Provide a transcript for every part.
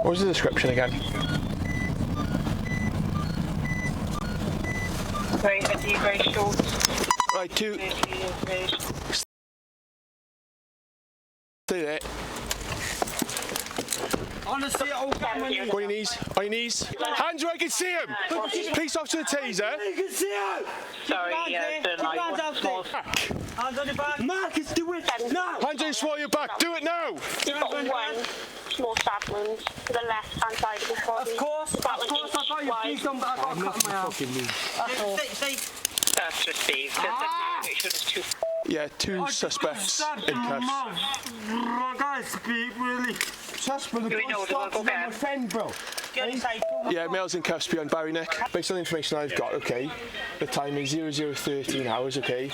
What was the description again? Very heavy, very short. Right, two. Stay there. Honestly, On your knees. On your knees. Hands where I can see him. Police officer the taser. You can see him. Sorry, the light was small. Hands on your back. Marcus, do it now. Hands on your swallow your back. Do it now. You've got one small stab wound to the left-hand side of his body. Of course, About I've got your feet on, but I've got a cut in my arm. That's received. Yeah, two suspects in cuffs. I can't speak, really. Suspect, Do we know the local my friend, bro. Yeah, male's in cuffs behind Barri, Nick. Based on the information I've got, okay, the time is 0013 hours, okay.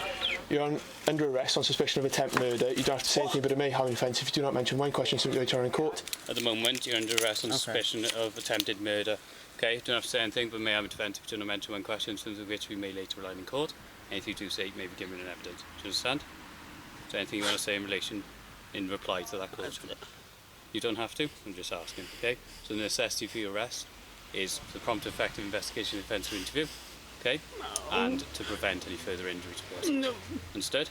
You're under arrest on suspicion of attempt murder. You don't have to say anything, but it may have an offence if you do not mention one question simply later on in court. At the moment, you're under arrest on suspicion of attempted murder. Okay, you don't have to say anything, but may have an offence if you do not mention one question, some of which we may later rely in court. Anything you do say may be given in evidence. Do you understand? Is there anything you want to say in reply to that question? You don't have to, I'm just asking, okay? So the necessity for your arrest is the prompt effective investigation of offence or interview, okay? And to prevent any further injury to the person. Understood?